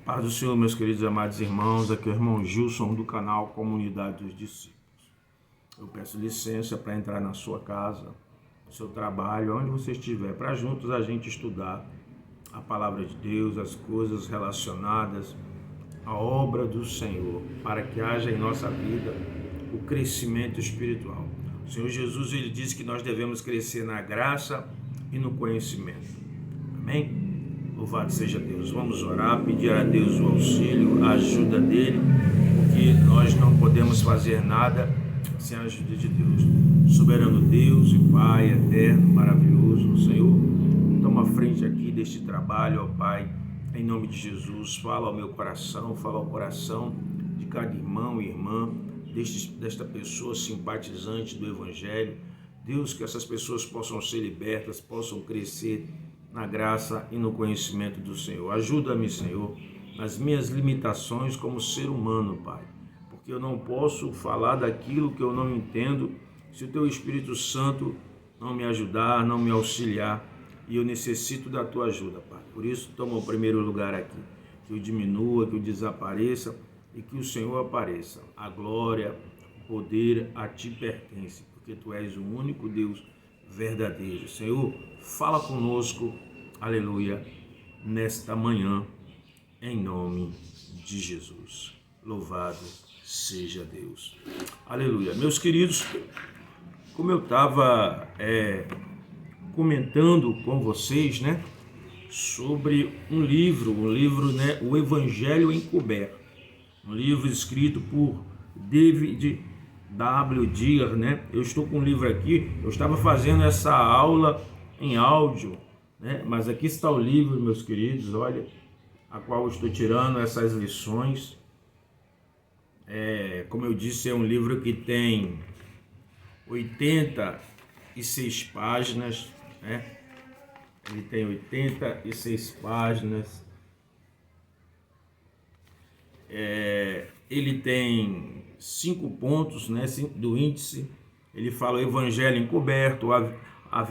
Paz do Senhor, meus queridos e amados irmãos, aqui é o irmão Gilson do canal Comunidade dos Discípulos. Eu peço licença para entrar na sua casa, no seu trabalho, onde você estiver, para juntos a gente estudar a palavra de Deus, as coisas relacionadas à obra do Senhor, para que haja em nossa vida o crescimento espiritual. O Senhor Jesus, ele diz que nós devemos crescer na graça e no conhecimento. Amém? Louvado seja Deus. Vamos orar, pedir a Deus o auxílio, a ajuda dele, porque nós não podemos fazer nada sem a ajuda de Deus. Soberano Deus e Pai eterno, maravilhoso, Senhor, toma frente aqui deste trabalho, ó Pai, em nome de Jesus. Fala ao meu coração, fala ao coração de cada irmão e irmã, desta pessoa simpatizante do Evangelho. Deus, que essas pessoas possam ser libertas, possam crescer na graça e no conhecimento do Senhor. Ajuda-me, Senhor, nas minhas limitações como ser humano, Pai, porque eu não posso falar daquilo que eu não entendo se o Teu Espírito Santo não me ajudar, não me auxiliar, e eu necessito da Tua ajuda, Pai. Por isso, toma o primeiro lugar aqui, que eu diminua, que eu desapareça e que o Senhor apareça. A glória, o poder a Ti pertence, porque Tu és o único Deus verdadeiro. Senhor, fala conosco, aleluia, nesta manhã, em nome de Jesus. Louvado seja Deus. Aleluia. Meus queridos, como eu estava comentando com vocês, sobre um livro, O Evangelho Encoberto, um livro escrito por David W. Dias, Eu estou com um livro aqui, eu estava fazendo essa aula em áudio, mas aqui está o livro, meus queridos, olha, a qual eu estou tirando essas lições. Como eu disse, é um livro que tem 86 páginas, Ele tem 86 páginas. Ele tem 5 pontos, do índice. Ele fala o Evangelho Encoberto, a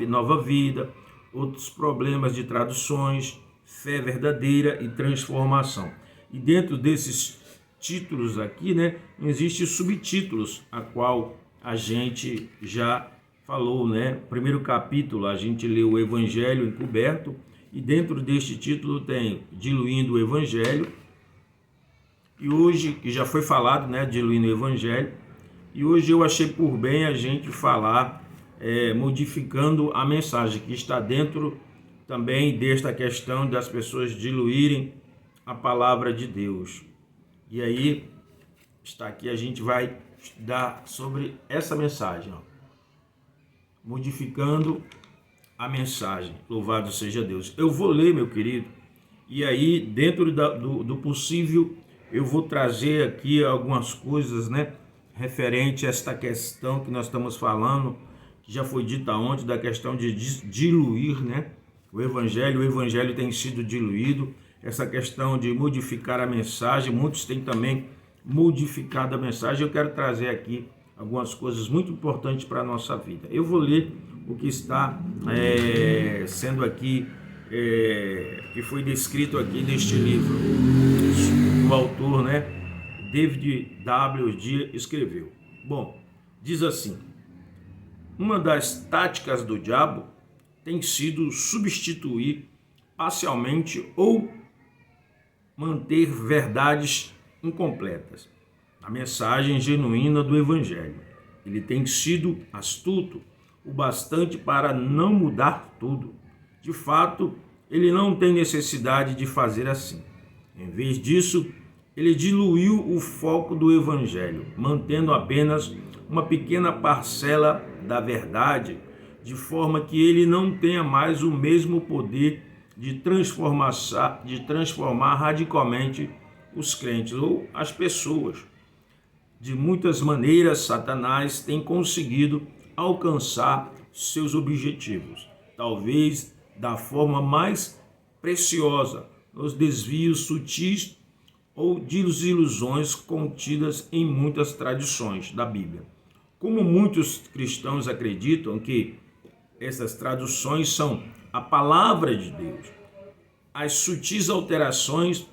nova vida, outros problemas de traduções, fé verdadeira e transformação. E dentro desses títulos aqui, existem subtítulos, a qual a gente já falou, Primeiro capítulo, a gente leu o Evangelho Encoberto, e dentro deste título tem Diluindo o Evangelho. E hoje, que já foi falado, diluindo o Evangelho, e hoje eu achei por bem a gente falar, modificando a mensagem, que está dentro também desta questão das pessoas diluírem a palavra de Deus. E aí, está aqui, a gente vai estudar sobre essa mensagem, modificando a mensagem. Louvado seja Deus. Eu vou ler, meu querido, e aí, dentro do possível, eu vou trazer aqui algumas coisas, referente a esta questão que nós estamos falando, que já foi dita ontem, da questão de diluir, o Evangelho tem sido diluído, essa questão de modificar a mensagem, muitos têm também modificado a mensagem. Eu quero trazer aqui algumas coisas muito importantes para a nossa vida. Eu vou ler o que está sendo aqui, que foi descrito aqui neste livro. O autor, David W. Dias, escreveu. Bom, diz assim: uma das táticas do diabo tem sido substituir parcialmente ou manter verdades incompletas a mensagem genuína do Evangelho. Ele tem sido astuto o bastante para não mudar tudo. De fato, ele não tem necessidade de fazer assim. Em vez disso, ele diluiu o foco do Evangelho, mantendo apenas uma pequena parcela da verdade, de forma que ele não tenha mais o mesmo poder de transformar radicalmente os crentes ou as pessoas. De muitas maneiras, Satanás tem conseguido alcançar seus objetivos, talvez da forma mais preciosa, nos desvios sutis ou desilusões contidas em muitas tradições da Bíblia. Como muitos cristãos acreditam que essas traduções são a palavra de Deus, as sutis alterações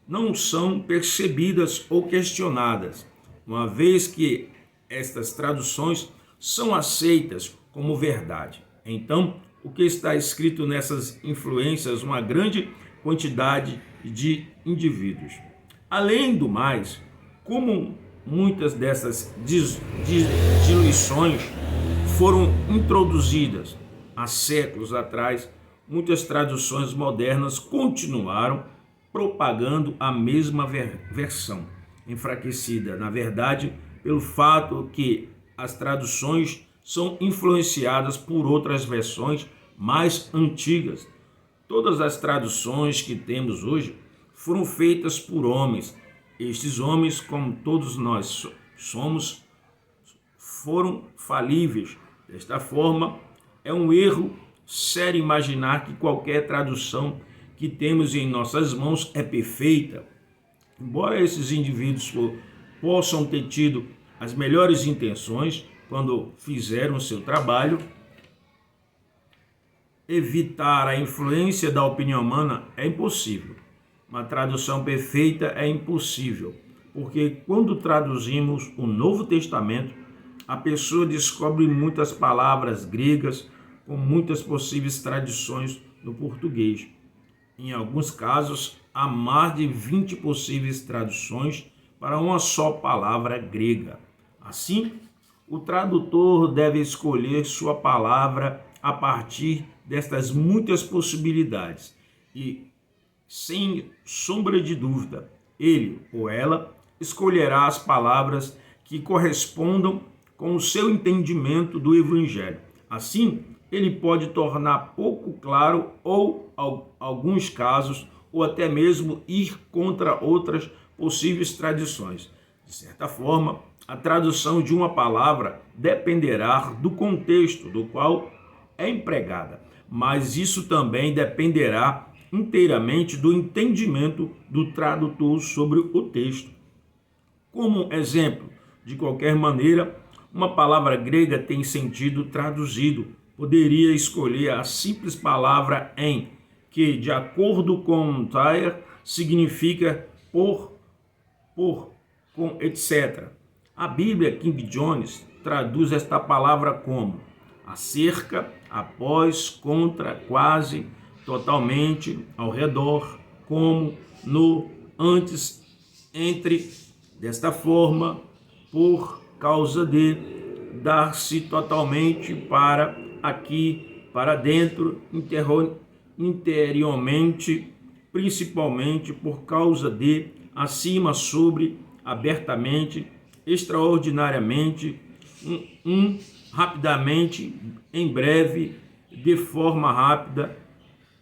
não são percebidas ou questionadas, uma vez que estas traduções são aceitas como verdade. Então, o que está escrito nessas influências uma grande quantidade de indivíduos. Além do mais, como muitas dessas diluições foram introduzidas há séculos atrás, muitas traduções modernas continuaram propagando a mesma versão, enfraquecida, na verdade, pelo fato que as traduções são influenciadas por outras versões mais antigas. Todas as traduções que temos hoje foram feitas por homens. Estes homens, como todos nós somos, foram falíveis. Desta forma, é um erro sério imaginar que qualquer tradução que temos em nossas mãos é perfeita. Embora esses indivíduos possam ter tido as melhores intenções quando fizeram o seu trabalho, evitar a influência da opinião humana é impossível. Uma tradução perfeita é impossível, porque quando traduzimos o Novo Testamento, a pessoa descobre muitas palavras gregas com muitas possíveis traduções no português. Em alguns casos, há mais de 20 possíveis traduções para uma só palavra grega. Assim, o tradutor deve escolher sua palavra a partir destas muitas possibilidades e, sem sombra de dúvida, ele ou ela escolherá as palavras que correspondam com o seu entendimento do Evangelho. Assim, ele pode tornar pouco claro ou, alguns casos, ou até mesmo ir contra outras possíveis tradições. De certa forma, a tradução de uma palavra dependerá do contexto do qual é empregada, mas isso também dependerá inteiramente do entendimento do tradutor sobre o texto. Como exemplo, de qualquer maneira, uma palavra grega tem sentido traduzido. Poderia escolher a simples palavra em, que, de acordo com Thayer, significa por, com, etc. A Bíblia King James traduz esta palavra como acerca, após, contra, quase, totalmente, ao redor, como, no, antes, entre, desta forma, por causa de, dar-se totalmente, para, aqui, para dentro, interiormente, principalmente, por causa de, acima, sobre, abertamente, extraordinariamente, rapidamente, em breve, de forma rápida,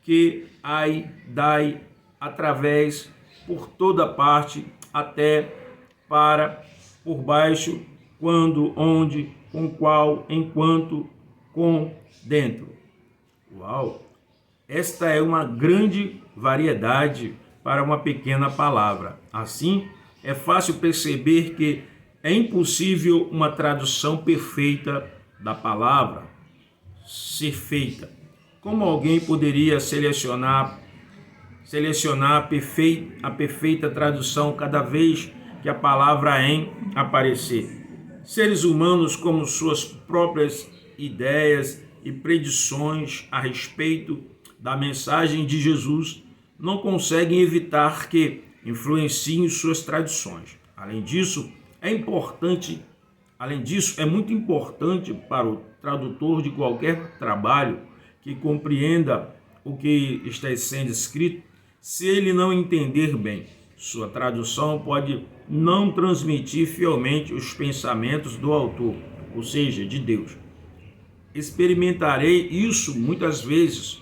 que, ai, dai, através, por toda parte, até, para, por baixo, quando, onde, com qual, enquanto, com, dentro. Uau! Esta é uma grande variedade para uma pequena palavra. Assim, é fácil perceber que é impossível uma tradução perfeita da palavra ser feita. Como alguém poderia selecionar a perfeita tradução cada vez que a palavra em aparecer? Seres humanos, com suas próprias ideias e predições a respeito da mensagem de Jesus, não conseguem evitar que influenciem suas tradições. Além disso, é muito importante para o tradutor de qualquer trabalho que compreenda o que está sendo escrito. Se ele não entender bem, sua tradução pode não transmitir fielmente os pensamentos do autor, ou seja, de Deus. Experimentei isso muitas vezes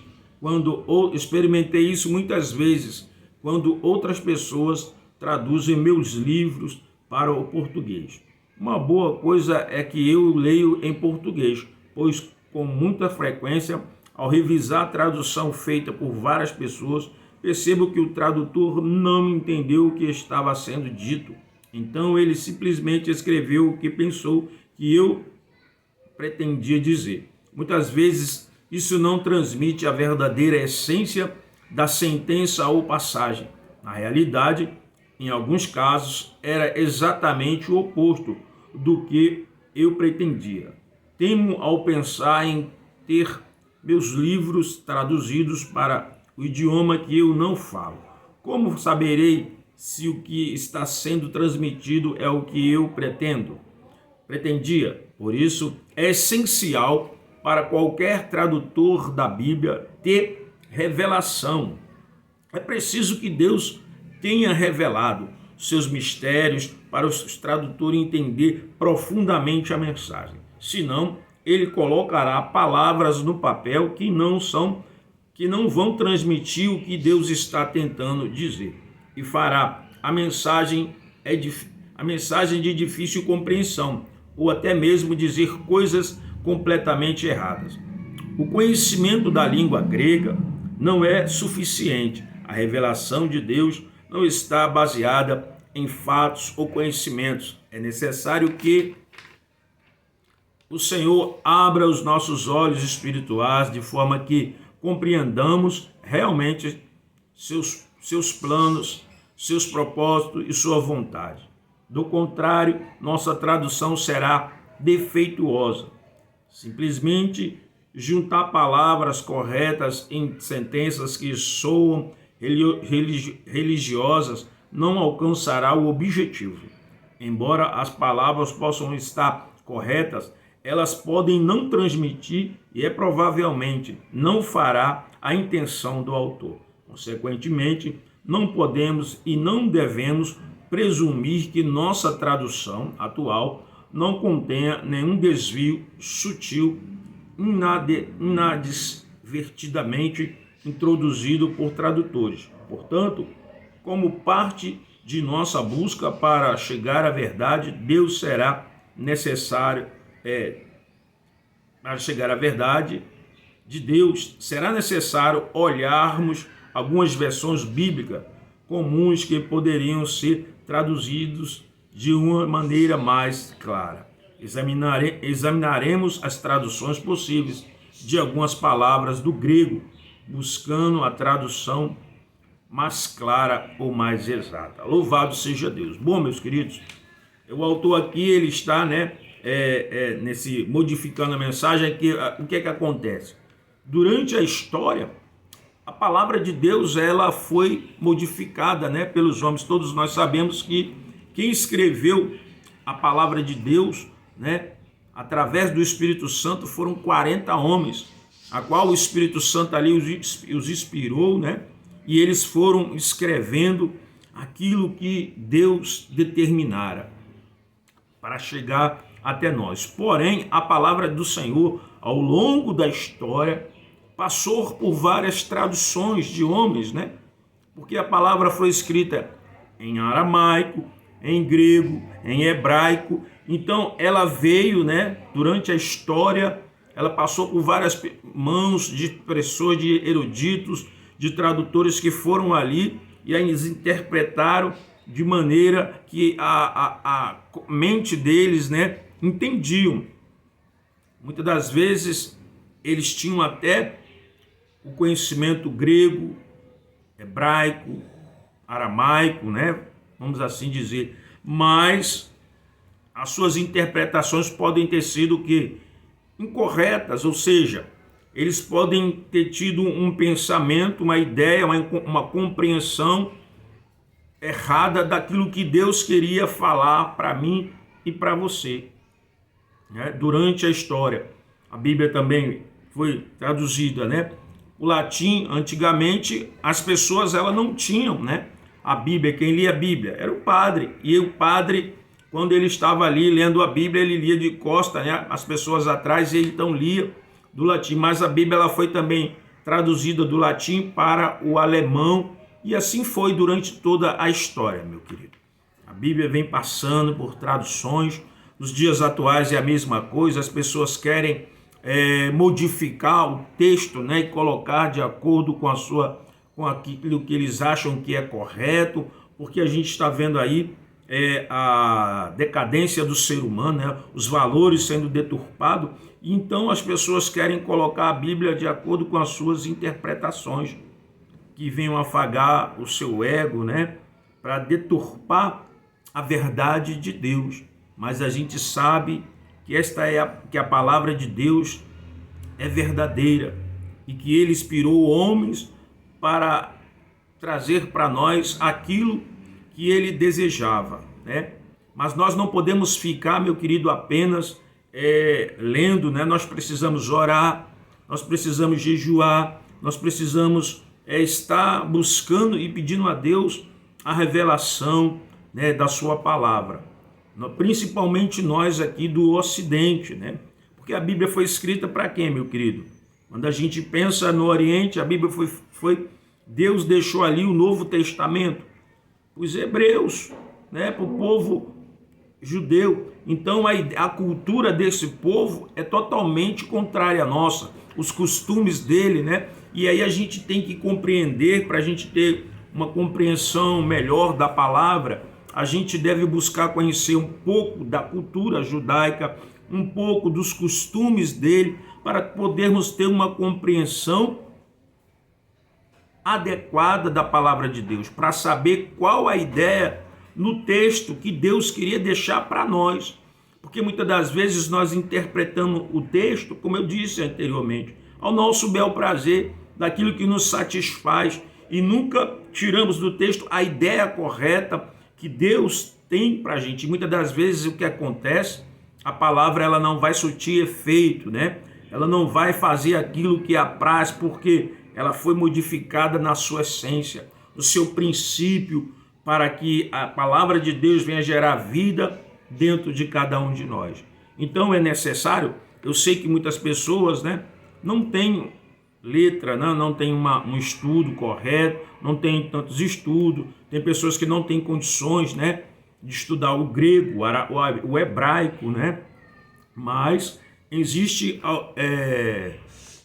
quando outras pessoas traduzem meus livros para o português. Uma boa coisa é que eu leio em português, pois com muita frequência, ao revisar a tradução feita por várias pessoas, percebo que o tradutor não entendeu o que estava sendo dito. Então ele simplesmente escreveu o que pensou que eu pretendia dizer. Muitas vezes isso não transmite a verdadeira essência da sentença ou passagem. Na realidade, em alguns casos, era exatamente o oposto do que eu pretendia. Temo ao pensar em ter meus livros traduzidos para o idioma que eu não falo. Como saberei se o que está sendo transmitido é o que eu pretendia? Por isso, é essencial para qualquer tradutor da Bíblia ter revelação. É preciso que Deus tenha revelado seus mistérios para os tradutores entender profundamente a mensagem. Senão, ele colocará palavras no papel que não vão transmitir o que Deus está tentando dizer, e fará a mensagem de difícil compreensão, ou até mesmo dizer coisas completamente erradas. O conhecimento da língua grega não é suficiente. A revelação de Deus não está baseada em fatos ou conhecimentos. É necessário que o Senhor abra os nossos olhos espirituais de forma que compreendamos realmente seus planos, seus propósitos e sua vontade. Do contrário, nossa tradução será defeituosa. Simplesmente juntar palavras corretas em sentenças que soam religiosas não alcançará o objetivo. Embora as palavras possam estar corretas, elas podem não transmitir e provavelmente não fará a intenção do autor. Consequentemente, não podemos e não devemos presumir que nossa tradução atual não contenha nenhum desvio sutil, inadvertidamente introduzido por tradutores. Portanto, como parte de nossa busca para chegar à verdade, para chegar à verdade de Deus, será necessário olharmos algumas versões bíblicas comuns que poderiam ser traduzidos de uma maneira mais clara. Examinaremos as traduções possíveis de algumas palavras do grego, buscando a tradução mais clara ou mais exata. Louvado seja Deus. Bom, meus queridos, o autor aqui, ele está, nesse modificando a mensagem, o que é que acontece? Durante a história, a palavra de Deus, ela foi modificada, pelos homens. Todos nós sabemos que quem escreveu a palavra de Deus, através do Espírito Santo, foram 40 homens, a qual o Espírito Santo ali os inspirou, e eles foram escrevendo aquilo que Deus determinara para chegar até nós. Porém, a palavra do Senhor, ao longo da história, passou por várias traduções de homens, porque a palavra foi escrita em aramaico, em grego, em hebraico. Então, ela veio, durante a história, ela passou por várias mãos de pessoas, de eruditos, de tradutores que foram ali e eles interpretaram de maneira que a mente deles, entendiam. Muitas das vezes eles tinham até o conhecimento grego, hebraico, aramaico, vamos assim dizer, mas as suas interpretações podem ter sido incorretas, ou seja, eles podem ter tido um pensamento, uma ideia, uma compreensão errada daquilo que Deus queria falar para mim e para você. Durante a história, a Bíblia também foi traduzida, O latim, antigamente, as pessoas não tinham, a Bíblia. Quem lia a Bíblia era o padre, e o padre, quando ele estava ali lendo a Bíblia, ele lia de costa, as pessoas atrás, e ele então lia do latim. Mas a Bíblia ela foi também traduzida do latim para o alemão, e assim foi durante toda a história, meu querido. A Bíblia vem passando por traduções. Nos dias atuais é a mesma coisa, as pessoas querem modificar o texto, e colocar de acordo com aquilo que eles acham que é correto, porque a gente está vendo aí a decadência do ser humano, os valores sendo deturpados, e então as pessoas querem colocar a Bíblia de acordo com as suas interpretações, que venham afagar o seu ego, né? Para deturpar a verdade de Deus. Mas a gente sabe que que a palavra de Deus é verdadeira e que ele inspirou homens para trazer para nós aquilo que ele desejava, né? Mas nós não podemos ficar, meu querido, apenas lendo, né? Nós precisamos orar, nós precisamos jejuar, nós precisamos estar buscando e pedindo a Deus a revelação, né, da sua palavra. Principalmente nós aqui do Ocidente, né? Porque a Bíblia foi escrita para quem, meu querido? Quando a gente pensa no Oriente, a Bíblia Deus deixou ali o Novo Testamento para os hebreus, né? Para o povo judeu. Então a cultura desse povo é totalmente contrária à nossa, os costumes dele, né? E aí a gente tem que compreender, para a gente ter uma compreensão melhor da palavra, a gente deve buscar conhecer um pouco da cultura judaica, um pouco dos costumes dele, para podermos ter uma compreensão adequada da palavra de Deus, para saber qual a ideia no texto que Deus queria deixar para nós. Porque muitas das vezes nós interpretamos o texto, como eu disse anteriormente, ao nosso bel prazer, daquilo que nos satisfaz, e nunca tiramos do texto a ideia correta que Deus tem para a gente. Muitas das vezes o que acontece, a palavra ela não vai surtir efeito, né? Ela não vai fazer aquilo que apraz, porque ela foi modificada na sua essência, no seu princípio, para que a palavra de Deus venha gerar vida dentro de cada um de nós. Então é necessário, eu sei que muitas pessoas, né, não têm letra, não tem um estudo correto, não tem tantos estudos, tem pessoas que não têm condições, né, de estudar o grego, o hebraico, né, mas existe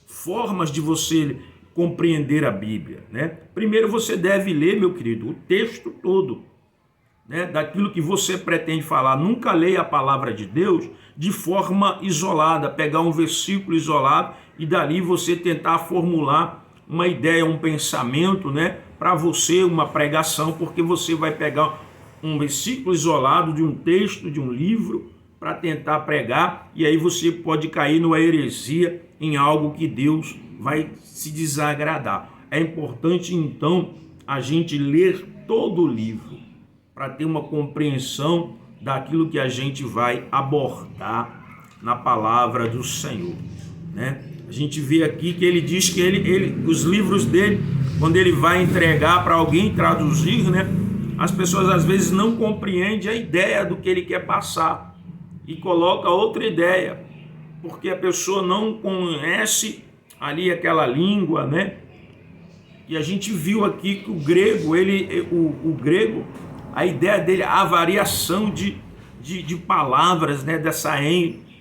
formas de você compreender a Bíblia, né? Primeiro você deve ler, meu querido, o texto todo, né, daquilo que você pretende falar. Nunca leia a palavra de Deus de forma isolada, pegar um versículo isolado e dali você tentar formular uma ideia, um pensamento, né, para você, uma pregação, porque você vai pegar um versículo isolado de um texto, de um livro, para tentar pregar, e aí você pode cair numa heresia, em algo que Deus vai se desagradar. É importante, então, a gente ler todo o livro, para ter uma compreensão daquilo que a gente vai abordar na palavra do Senhor, né? A gente vê aqui que ele diz que os livros dele, quando ele vai entregar para alguém traduzir, né, as pessoas às vezes não compreendem a ideia do que ele quer passar e coloca outra ideia, porque a pessoa não conhece ali aquela língua, né? E a gente viu aqui que o grego, o grego, a ideia dele, a variação de palavras, né, dessa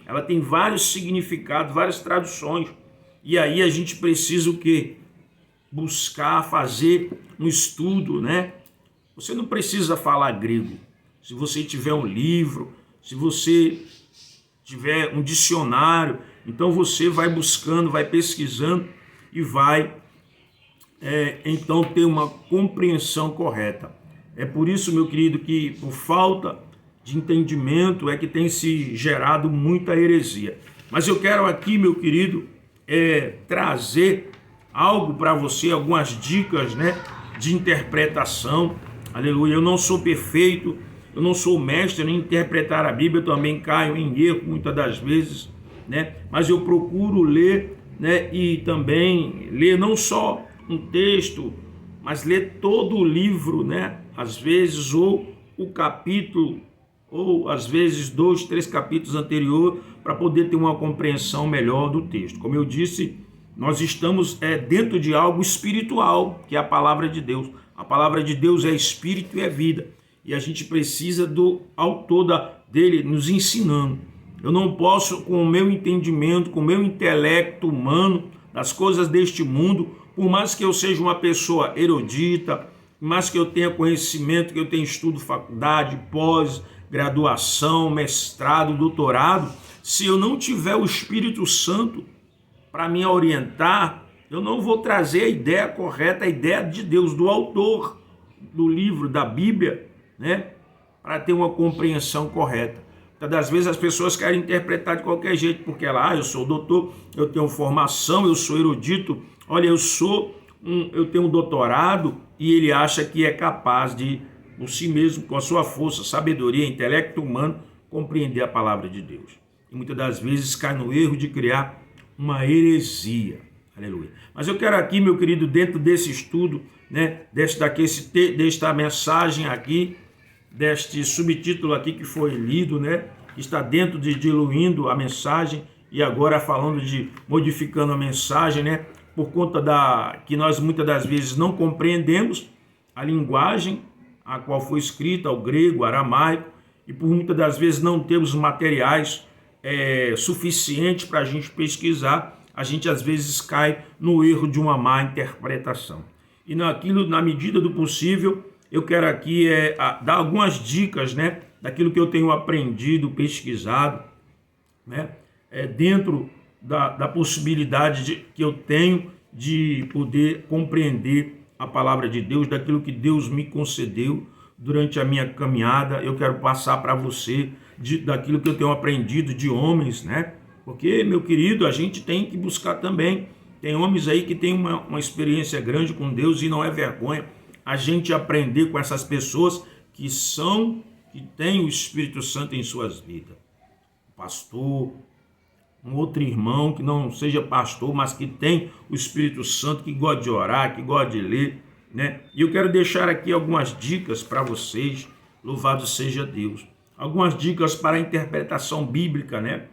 ela tem vários significados, várias traduções. E aí a gente precisa o quê? Buscar fazer um estudo, né? Você não precisa falar grego. Se você tiver um livro, se você tiver um dicionário, então você vai buscando, vai pesquisando e vai então ter uma compreensão correta. É por isso, meu querido, que por falta de entendimento é que tem se gerado muita heresia. Mas eu quero aqui, meu querido, trazer algo para você, algumas dicas, né, de interpretação. Aleluia. Eu não sou perfeito, eu não sou mestre em interpretar a Bíblia, eu também caio em erro muitas das vezes, né? Mas eu procuro ler, né, e também ler não só um texto, mas ler todo o livro, né? Às vezes, ou o capítulo, ou às vezes 2, 3 capítulos anteriores, para poder ter uma compreensão melhor do texto. Como eu disse, nós estamos dentro de algo espiritual, que é a palavra de Deus. A palavra de Deus é espírito e é vida. E a gente precisa do autor dele nos ensinando. Eu não posso, com o meu entendimento, com o meu intelecto humano, das coisas deste mundo, por mais que eu seja uma pessoa erudita, por mais que eu tenha conhecimento, que eu tenha estudo, faculdade, pós-graduação, mestrado, doutorado, se eu não tiver o Espírito Santo para me orientar, Eu não vou trazer a ideia correta, a ideia de Deus, do autor do livro, da Bíblia, né? Para ter uma compreensão correta. Muitas das vezes as pessoas querem interpretar de qualquer jeito, porque eu sou doutor, eu tenho formação, eu sou erudito, olha, eu tenho um doutorado, e ele acha que é capaz de, por si mesmo, com a sua força, sabedoria, intelecto humano, compreender a palavra de Deus. E muitas das vezes cai no erro de criar uma heresia. Aleluia. Mas eu quero aqui, meu querido, dentro desse estudo, né, desta mensagem aqui, deste subtítulo aqui que foi lido, né, que está dentro de diluindo a mensagem e agora falando de modificando a mensagem, né, por conta que nós muitas das vezes não compreendemos a linguagem a qual foi escrita, o grego, o aramaico, e por muitas das vezes não temos materiais suficientes para a gente pesquisar, a gente às vezes cai no erro de uma má interpretação. E na medida do possível, eu quero aqui dar algumas dicas, né, daquilo que eu tenho aprendido, pesquisado, né, dentro da possibilidade que eu tenho de poder compreender a palavra de Deus, daquilo que Deus me concedeu durante a minha caminhada. Eu quero passar para você daquilo que eu tenho aprendido de homens, né? Porque, meu querido, a gente tem que buscar também. Tem homens aí que têm uma experiência grande com Deus e não é vergonha a gente aprender com essas pessoas que têm o Espírito Santo em suas vidas. Pastor, um outro irmão que não seja pastor, mas que tem o Espírito Santo, que gosta de orar, que gosta de ler, né? E eu quero deixar aqui algumas dicas para vocês, louvado seja Deus. Algumas dicas para a interpretação bíblica, né?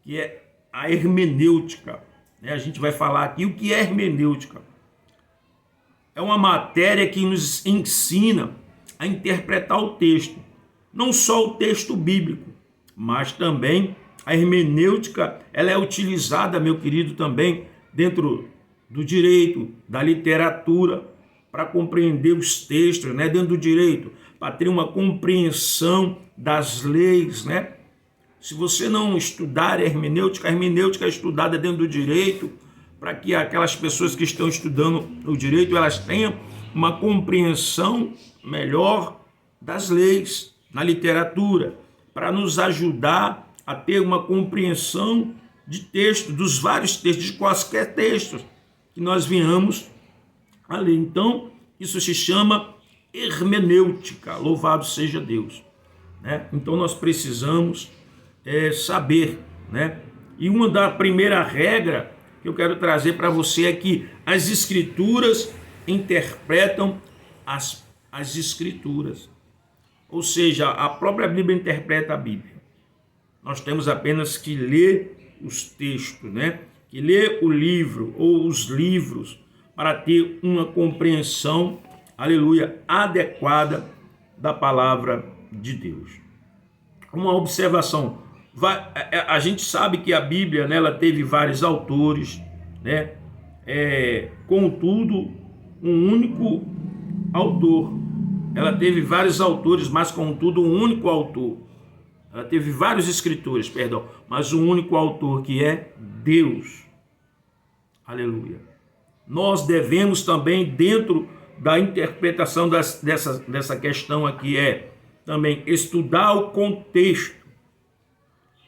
Que é a hermenêutica. Né? A gente vai falar aqui o que é hermenêutica. É uma matéria que nos ensina a interpretar o texto. Não só o texto bíblico, mas também a hermenêutica, ela é utilizada, meu querido, também dentro do direito, da literatura, para compreender os textos, né? Dentro do direito, para ter uma compreensão das leis, né? Se você não estudar a hermenêutica é estudada dentro do direito, para que aquelas pessoas que estão estudando o direito, elas tenham uma compreensão melhor das leis, na literatura, para nos ajudar a ter uma compreensão de texto, dos vários textos, de quaisquer textos que nós venhamos a ler. Então, isso se chama hermenêutica, louvado seja Deus. Né? Então, nós precisamos saber, né? E uma da primeira regra que eu quero trazer para você é que as escrituras interpretam as escrituras. Ou seja, a própria Bíblia interpreta a Bíblia. Nós temos apenas que ler os textos, né? Que ler o livro ou os livros para ter uma compreensão, aleluia, adequada da palavra de Deus. Uma observação. A gente sabe que a Bíblia, né, ela teve vários autores, né? Contudo, um único autor. Ela teve vários autores, mas contudo um único autor. Ela teve vários escritores, perdão, mas um único autor, que é Deus. Aleluia. Nós devemos também, dentro da interpretação dessa questão aqui, também estudar o contexto.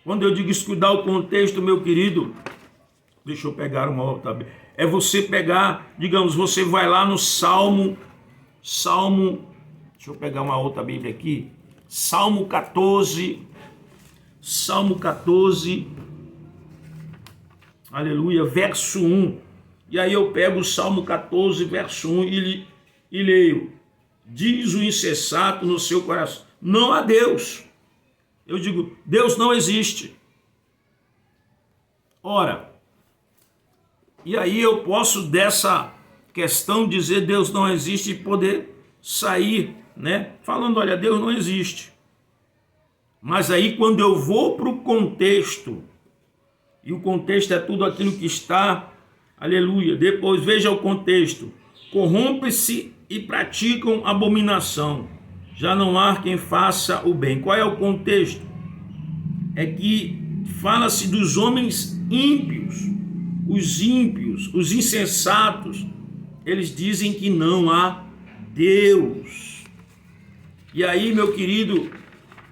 Quando eu digo estudar o contexto, meu querido, deixa eu pegar uma outra. É você pegar, digamos, você vai lá no Salmo, deixa eu pegar uma outra Bíblia aqui, Salmo 14, aleluia, verso 1. E aí eu pego o Salmo 14, verso 1 e leio. Diz o insensato no seu coração, não há Deus. Eu digo, Deus não existe. Ora, e aí eu posso dessa questão dizer Deus não existe e poder sair, né? Falando, olha, Deus não existe. Mas aí quando eu vou para o contexto, e o contexto é tudo aquilo que está, aleluia, depois veja o contexto, corrompe-se e praticam abominação. Já não há quem faça o bem. Qual é o contexto? É que fala-se dos homens ímpios, Os ímpios, os insensatos, eles dizem que não há Deus. E aí, meu querido,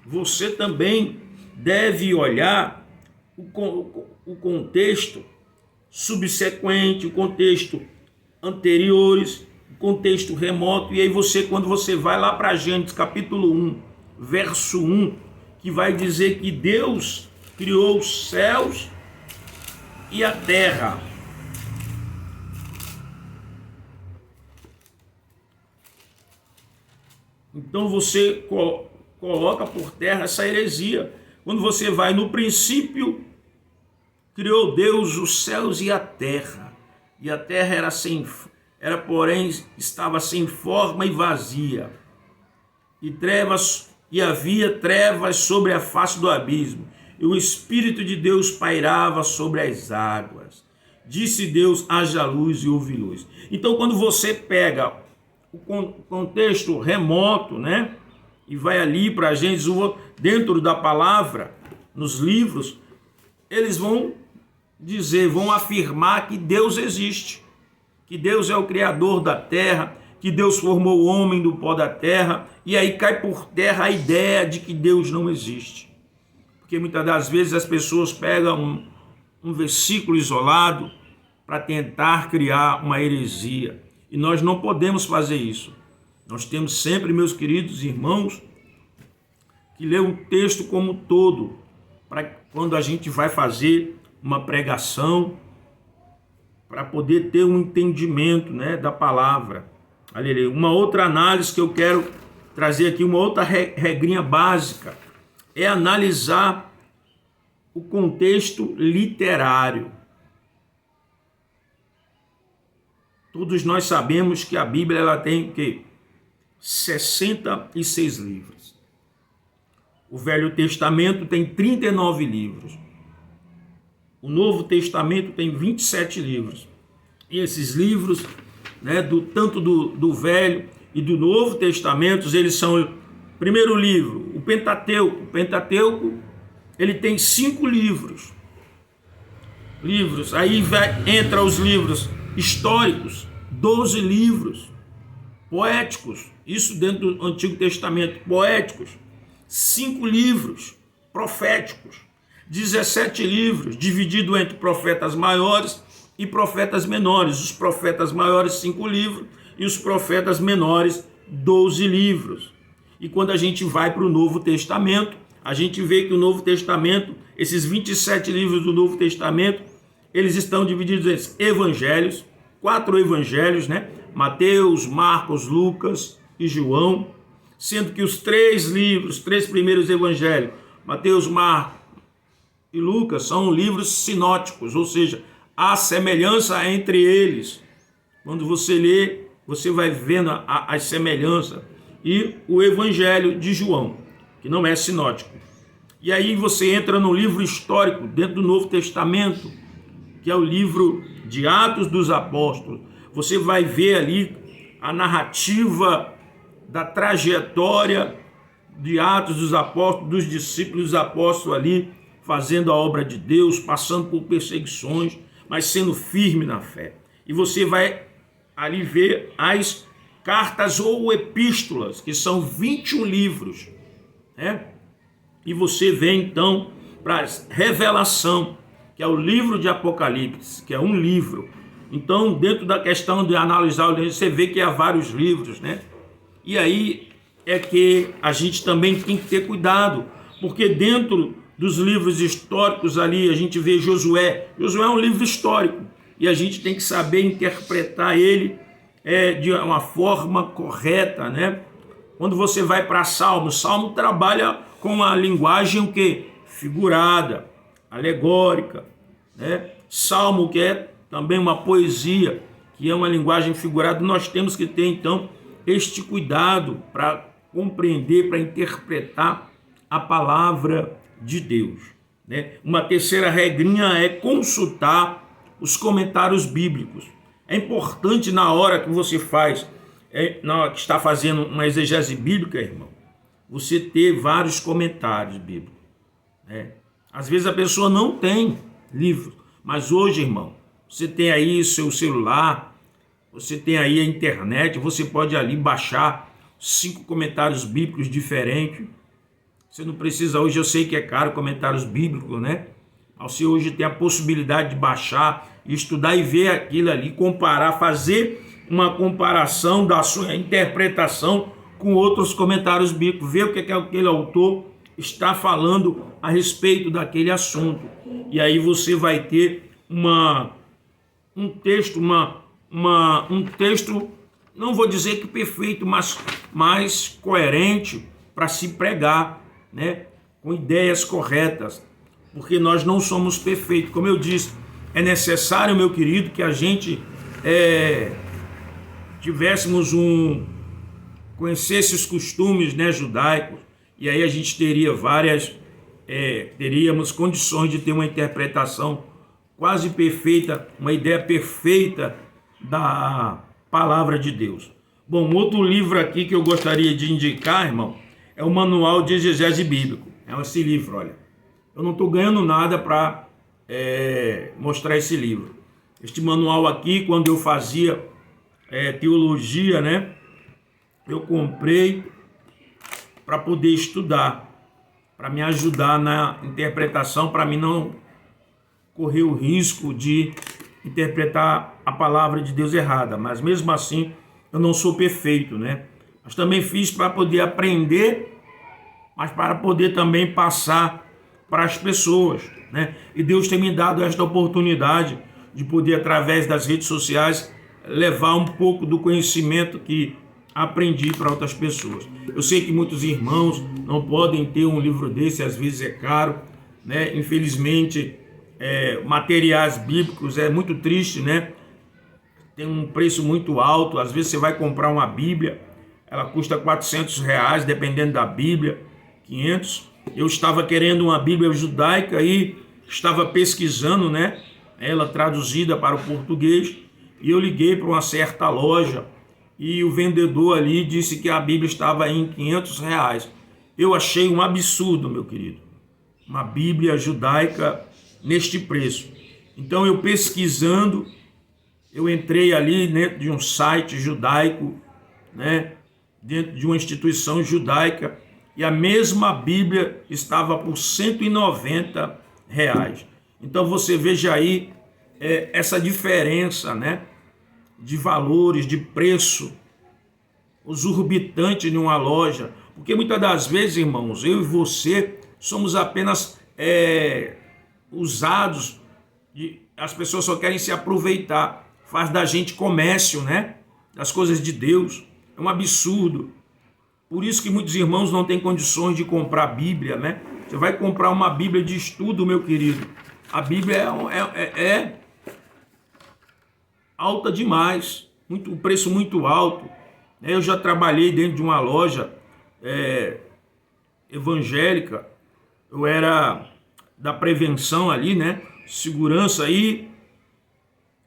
você também deve olhar o contexto subsequente, o contexto anteriores, o contexto remoto. E aí você, quando você vai lá para Gênesis capítulo 1, verso 1, que vai dizer que Deus criou os céus e a terra. Então você coloca por terra essa heresia. Quando você vai no princípio, criou Deus os céus e a terra era porém estava sem forma e vazia, e havia trevas sobre a face do abismo, e o Espírito de Deus pairava sobre as águas. Disse Deus: haja luz, e houve luz. Então, quando você pega o contexto remoto, né, e vai ali para a gente, dentro da palavra, nos livros, eles vão afirmar que Deus existe, que Deus é o Criador da terra, que Deus formou o homem do pó da terra, e aí cai por terra a ideia de que Deus não existe. Porque muitas das vezes as pessoas pegam um versículo isolado para tentar criar uma heresia, e nós não podemos fazer isso. Nós temos sempre, meus queridos irmãos, que ler um texto como um todo, para quando a gente vai fazer uma pregação, para poder ter um entendimento, né, da palavra. Aleluia. Uma outra análise que eu quero trazer aqui, uma outra regrinha básica, é analisar o contexto literário. Todos nós sabemos que a Bíblia ela tem o quê? 66 livros. O Velho Testamento tem 39 livros. O Novo Testamento tem 27 livros. E esses livros, né, tanto do Velho e do Novo Testamento, eles são, primeiro livro, o Pentateuco. O Pentateuco, ele tem 5 livros. Aí entra os livros históricos, 12 livros. Poéticos, isso dentro do Antigo Testamento, poéticos, 5 livros. Proféticos, 17 livros, dividido entre profetas maiores e profetas menores. Os profetas maiores, 5 livros, e os profetas menores, 12 livros. E quando a gente vai para o Novo Testamento, a gente vê que o Novo Testamento, esses 27 livros do Novo Testamento, eles estão divididos em evangelhos, 4 evangelhos, né? Mateus, Marcos, Lucas e João, sendo que os 3 primeiros evangelhos, Mateus, Marcos e Lucas, são livros sinóticos, ou seja, há semelhança entre eles. Quando você lê, você vai vendo as semelhanças. E o evangelho de João, que não é sinótico. E aí você entra no livro histórico, dentro do Novo Testamento, que é o livro de Atos dos Apóstolos. Você vai ver ali a narrativa da trajetória de Atos dos Apóstolos, dos discípulos dos apóstolos ali, fazendo a obra de Deus, passando por perseguições, mas sendo firme na fé. E você vai ali ver as cartas ou epístolas, que são 21 livros, né? E você vem então para a Revelação, que é o livro de Apocalipse, que é um livro. Então, dentro da questão de analisar o livro, você vê que há vários livros, né? E aí é que a gente também tem que ter cuidado, porque dentro dos livros históricos ali, a gente vê Josué. Josué é um livro histórico, e a gente tem que saber interpretar ele de uma forma correta, né? Quando você vai para Salmo, Salmo trabalha com a linguagem o quê? Figurada, alegórica, né? Salmo, que é também uma poesia, que é uma linguagem figurada. Nós temos que ter, então, este cuidado para compreender, para interpretar a palavra de Deus, né? Uma terceira regrinha é consultar os comentários bíblicos. É importante na hora que você na hora que está fazendo uma exegese bíblica, irmão, você ter vários comentários bíblicos, né? Às vezes a pessoa não tem livro, mas hoje, irmão, Você tem aí seu celular, você tem aí a internet, você pode ali baixar 5 comentários bíblicos diferentes. Você não precisa hoje, eu sei que é caro comentários bíblicos, né? Você hoje tem a possibilidade de baixar, estudar e ver aquilo ali, comparar, fazer uma comparação da sua interpretação com outros comentários bíblicos, ver o que aquele autor está falando a respeito daquele assunto. E aí você vai ter um texto, não vou dizer que perfeito, mas mais coerente para se pregar, né? Com ideias corretas, porque nós não somos perfeitos. Como eu disse, é necessário, meu querido, que a gente conhecesse os costumes, né, judaicos, e aí a gente teria teríamos condições de ter uma interpretação quase perfeita, uma ideia perfeita da palavra de Deus. Bom, outro livro aqui que eu gostaria de indicar, irmão, é o Manual de Exegese Bíblico. É esse livro, olha. Eu não estou ganhando nada para mostrar esse livro. Este manual aqui, quando eu fazia teologia, né, eu comprei para poder estudar, para me ajudar na interpretação, para mim não correr o risco de interpretar a palavra de Deus errada. Mas mesmo assim, eu não sou perfeito, né? Mas também fiz para poder aprender, mas para poder também passar para as pessoas, né? E Deus tem me dado esta oportunidade de poder, através das redes sociais, levar um pouco do conhecimento que aprendi para outras pessoas. Eu sei que muitos irmãos não podem ter um livro desse, às vezes é caro, né? Infelizmente, materiais bíblicos é muito triste, né? Tem um preço muito alto. Às vezes você vai comprar uma Bíblia, ela custa R$400, dependendo da Bíblia, 500. Eu estava querendo uma Bíblia judaica e estava pesquisando, né? Ela traduzida para o português, e eu liguei para uma certa loja e o vendedor ali disse que a Bíblia estava em R$500. Eu achei um absurdo, meu querido, uma Bíblia judaica neste preço. Então eu pesquisando, eu entrei ali dentro de um site judaico, né, dentro de uma instituição judaica, e a mesma Bíblia estava por R$190. Então você veja aí essa diferença, né, de valores, de preço, exorbitante em uma loja. Porque muitas das vezes, irmãos, eu e você somos apenas usados, as pessoas só querem se aproveitar, faz da gente comércio, né, das coisas de Deus. É um absurdo. Por isso que muitos irmãos não têm condições de comprar a Bíblia, né? Você vai comprar uma Bíblia de estudo, meu querido. A Bíblia é alta demais, um preço muito alto. Eu já trabalhei dentro de uma loja evangélica. Eu era da prevenção ali, né? Segurança aí.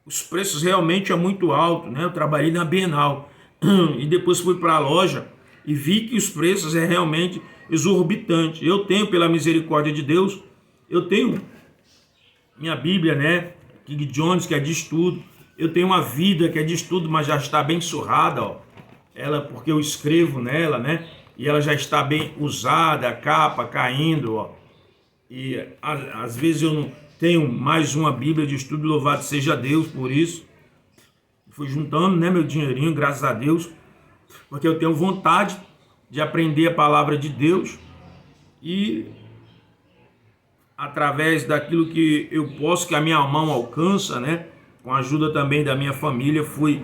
Os preços realmente é muito alto, né? Eu trabalhei na Bienal e depois fui para a loja e vi que os preços é realmente exorbitante. Eu tenho, pela misericórdia de Deus, eu tenho minha Bíblia, né, King James, que é de estudo. Eu tenho uma vida que é de estudo, mas já está bem surrada, ó. Ela, porque eu escrevo nela, né, e ela já está bem usada, a capa caindo, ó. E às vezes eu não tenho mais uma Bíblia de estudo, louvado seja Deus por isso. Fui juntando, né, meu dinheirinho, graças a Deus, porque eu tenho vontade de aprender a palavra de Deus e através daquilo que eu posso, que a minha mão alcança, né, com a ajuda também da minha família, fui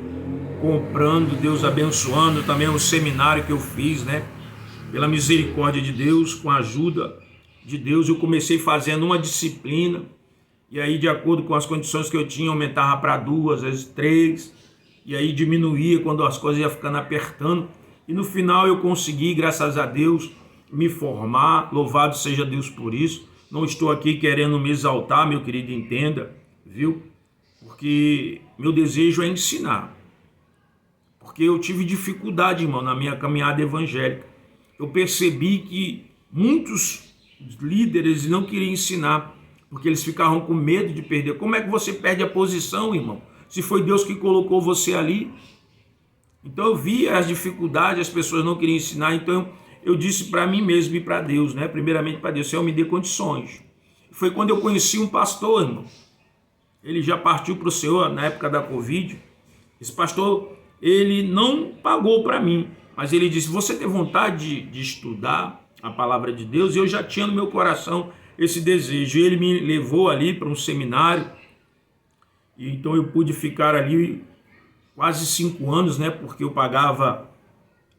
comprando, Deus abençoando também o seminário que eu fiz, né, pela misericórdia de Deus, com a ajuda de Deus, eu comecei fazendo uma disciplina, e aí de acordo com as condições que eu tinha, aumentava para 2, às vezes 3, e aí diminuía quando as coisas iam ficando apertando, e no final eu consegui, graças a Deus, me formar. Louvado seja Deus por isso. Não estou aqui querendo me exaltar, meu querido, entenda, viu? Porque meu desejo é ensinar. Porque eu tive dificuldade, irmão, na minha caminhada evangélica. Eu percebi que muitos líderes não queriam ensinar, porque eles ficavam com medo de perder. Como é que você perde a posição, irmão? Se foi Deus que colocou você ali. Então eu via as dificuldades, as pessoas não queriam ensinar, então eu disse para mim mesmo e para Deus, né? Primeiramente para Deus, Senhor, me dê condições. Foi quando eu conheci um pastor, irmão. Ele já partiu para o Senhor na época da Covid. Esse pastor, ele não pagou para mim, mas ele disse, você tem vontade de estudar a palavra de Deus? E eu já tinha no meu coração esse desejo. Ele me levou ali para um seminário, e então eu pude ficar ali quase 5 anos, né? Porque eu pagava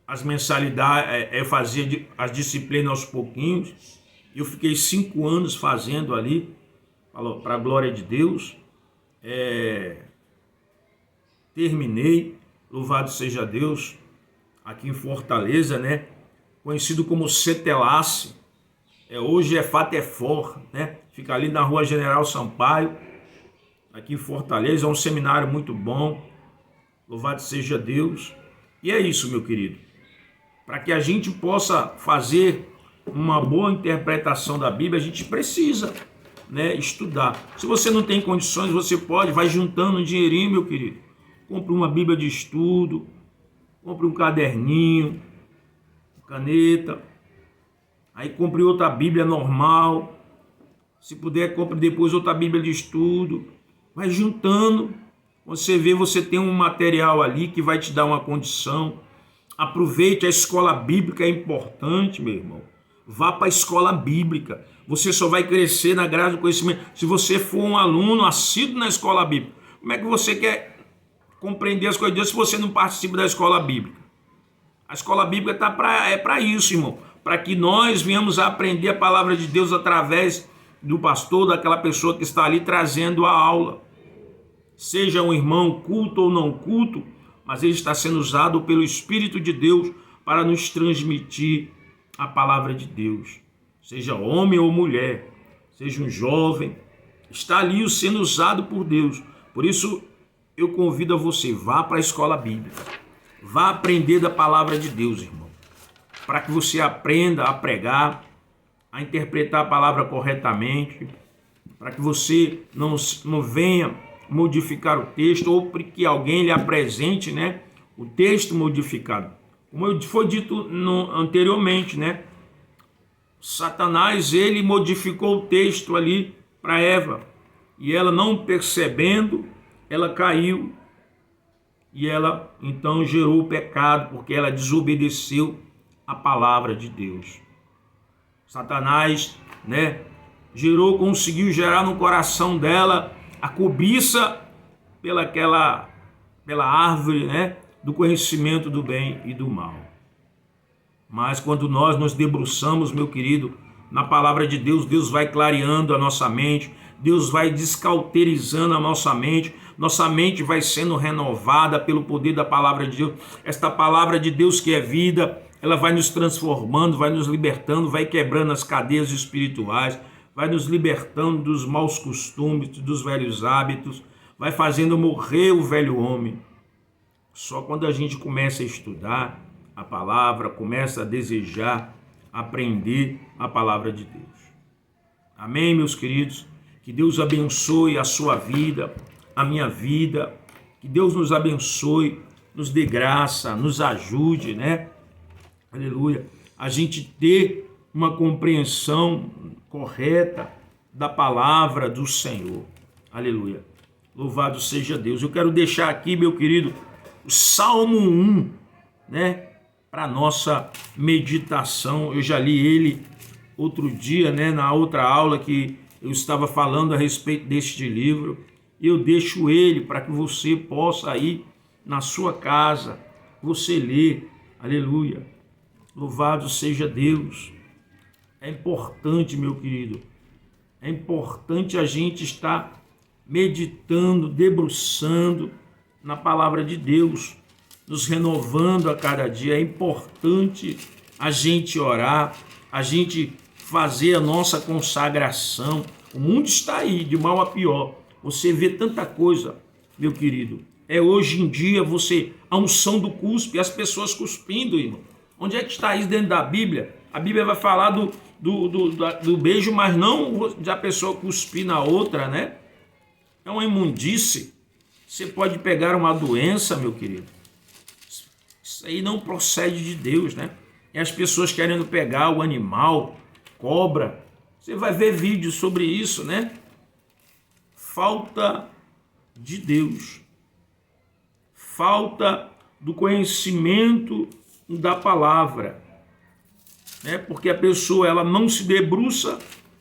as mensalidades, eu fazia as disciplinas aos pouquinhos. Eu fiquei 5 anos fazendo ali, para a glória de Deus. Terminei, louvado seja Deus, aqui em Fortaleza, né? Conhecido como Cetelace. Hoje é Fatefor, né? Fica ali na Rua General Sampaio, aqui em Fortaleza. É um seminário muito bom. Louvado seja Deus. E é isso, meu querido. Para que a gente possa fazer uma boa interpretação da Bíblia, a gente precisa, né, estudar. Se você não tem condições, você vai juntando um dinheirinho, meu querido. Compre uma Bíblia de estudo, compre um caderninho, caneta. Aí compre outra Bíblia normal. Se puder, compre depois outra Bíblia de estudo. Vai juntando. Você vê, você tem um material ali que vai te dar uma condição. Aproveite, a escola bíblica é importante, meu irmão. Vá para a escola bíblica. Você só vai crescer na graça do conhecimento se você for um aluno assíduo na escola bíblica. Como é que você quer compreender as coisas de Deus se você não participa da escola bíblica? A escola bíblica é para isso, irmão. Para que nós venhamos a aprender a palavra de Deus através do pastor, daquela pessoa que está ali trazendo a aula. Seja um irmão culto ou não culto, mas ele está sendo usado pelo Espírito de Deus para nos transmitir a palavra de Deus. Seja homem ou mulher, seja um jovem, está ali sendo usado por Deus. Por isso, eu convido a você, vá para a escola bíblica. Vá aprender da palavra de Deus, irmão. Para que você aprenda a pregar, a interpretar a palavra corretamente, para que você não venha modificar o texto, ou que alguém lhe apresente, né, o texto modificado. Como foi dito anteriormente, né, Satanás, ele modificou o texto ali para Eva, e ela, não percebendo, ela caiu, e ela então gerou o pecado, porque ela desobedeceu a palavra de Deus. Satanás, né, conseguiu gerar no coração dela a cobiça pela árvore, né, do conhecimento do bem e do mal. Mas quando nós nos debruçamos, meu querido, na palavra de Deus, Deus vai clareando a nossa mente, Deus vai descauterizando a nossa mente vai sendo renovada pelo poder da palavra de Deus. Esta palavra de Deus que é vida, ela vai nos transformando, vai nos libertando, vai quebrando as cadeias espirituais, vai nos libertando dos maus costumes, dos velhos hábitos, vai fazendo morrer o velho homem. Só quando a gente começa a estudar a palavra, começa a desejar aprender a palavra de Deus. Amém, meus queridos? Que Deus abençoe a sua vida, a minha vida, que Deus nos abençoe, nos dê graça, nos ajude, né? Aleluia. A gente ter uma compreensão correta da palavra do Senhor. Aleluia. Louvado seja Deus. Eu quero deixar aqui, meu querido, o Salmo 1, né, para nossa meditação. Eu já li ele outro dia, né, na outra aula que eu estava falando a respeito deste livro. Eu deixo ele para que você possa ir na sua casa, você ler. Aleluia. Louvado seja Deus. É importante, meu querido, é importante a gente estar meditando, debruçando na palavra de Deus, nos renovando a cada dia. É importante a gente orar, a gente fazer a nossa consagração. O mundo está aí, de mal a pior. Você vê tanta coisa, meu querido. Hoje em dia, a unção do cuspe, as pessoas cuspindo, irmão. Onde é que está isso dentro da Bíblia? A Bíblia vai falar do beijo, mas não da pessoa cuspir na outra, né? É uma imundície. Você pode pegar uma doença, meu querido. Isso aí não procede de Deus, né? E as pessoas querendo pegar o animal, cobra. Você vai ver vídeos sobre isso, né? Falta de Deus. Falta do conhecimento da palavra, né? Porque a pessoa ela não se debruça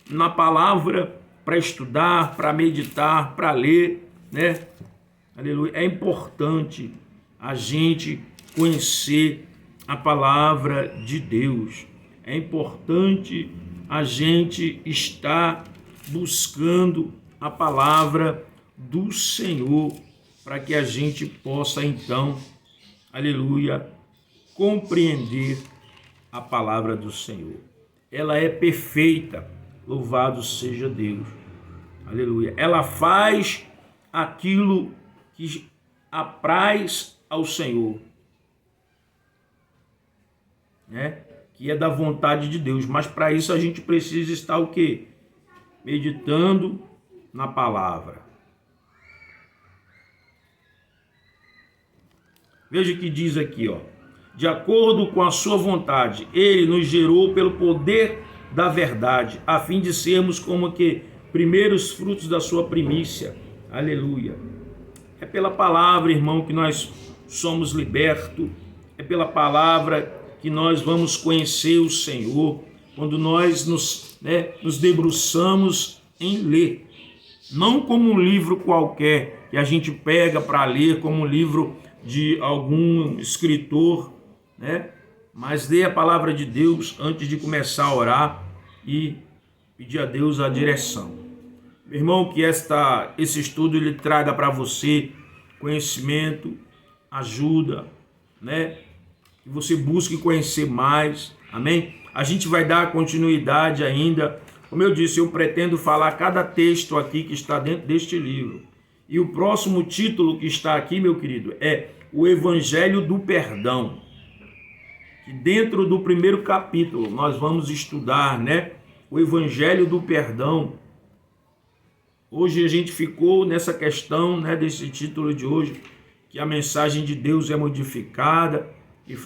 na palavra para estudar, para meditar, para ler, né? Aleluia. É importante a gente conhecer a palavra de Deus. É importante a gente estar buscando a palavra do Senhor para que a gente possa então, aleluia, compreender a palavra do Senhor. Ela é perfeita, louvado seja Deus, aleluia. Ela faz aquilo que apraz ao Senhor, né? Que é da vontade de Deus, mas para isso a gente precisa estar o quê? Meditando na palavra. Veja o que diz aqui, ó. De acordo com a sua vontade, ele nos gerou pelo poder da verdade, a fim de sermos como que primeiros frutos da sua primícia. Aleluia. É pela palavra, irmão, que nós somos libertos. É pela palavra que nós vamos conhecer o Senhor. Quando nós nos debruçamos em ler. Não como um livro qualquer que a gente pega para ler, como um livro de algum escritor, né? Mas ler a palavra de Deus antes de começar a orar e pedir a Deus a direção. Meu irmão, que esse estudo ele traga para você conhecimento, ajuda, né? Que você busque conhecer mais, amém? A gente vai dar continuidade ainda. Como eu disse, eu pretendo falar cada texto aqui que está dentro deste livro. E o próximo título que está aqui, meu querido, é o Evangelho do Perdão. Que dentro do primeiro capítulo nós vamos estudar, né, o Evangelho do Perdão. Hoje a gente ficou nessa questão, né, desse título de hoje, que a mensagem de Deus é modificada e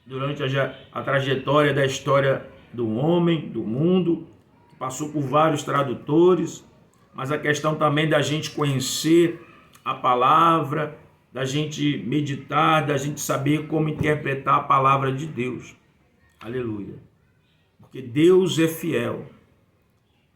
durante a trajetória da história do homem, do mundo, que passou por vários tradutores, mas a questão também da gente conhecer a palavra, da gente meditar, da gente saber como interpretar a palavra de Deus. Aleluia. Porque Deus é fiel.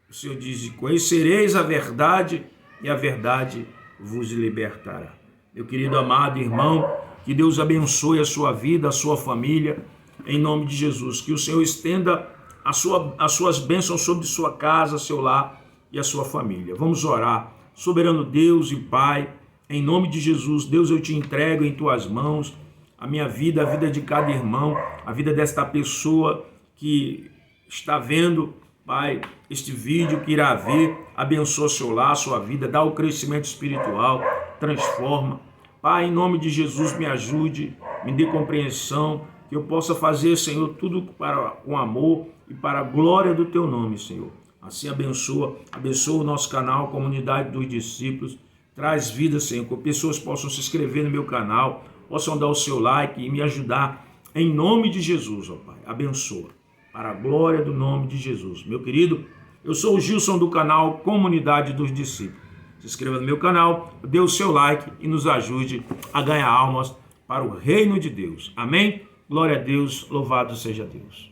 O Senhor diz: conhecereis a verdade e a verdade vos libertará. Meu querido amado irmão, que Deus abençoe a sua vida, a sua família, em nome de Jesus. Que o Senhor estenda as suas bênçãos sobre sua casa, seu lar e a sua família. Vamos orar. Soberano Deus e Pai, em nome de Jesus, Deus, eu te entrego em tuas mãos a minha vida, a vida de cada irmão, a vida desta pessoa que está vendo, Pai, este vídeo, que irá ver. Abençoa seu lar, sua vida, dá o crescimento espiritual, transforma. Pai, em nome de Jesus, me ajude, me dê compreensão, que eu possa fazer, Senhor, tudo com amor e para a glória do teu nome, Senhor. Assim abençoa o nosso canal, Comunidade dos Discípulos. Traz vida, Senhor, que pessoas possam se inscrever no meu canal, possam dar o seu like e me ajudar. Em nome de Jesus, ó Pai, abençoa. Para a glória do nome de Jesus. Meu querido, eu sou o Gilson do canal Comunidade dos Discípulos. Se inscreva no meu canal, dê o seu like e nos ajude a ganhar almas para o reino de Deus. Amém? Glória a Deus, louvado seja Deus.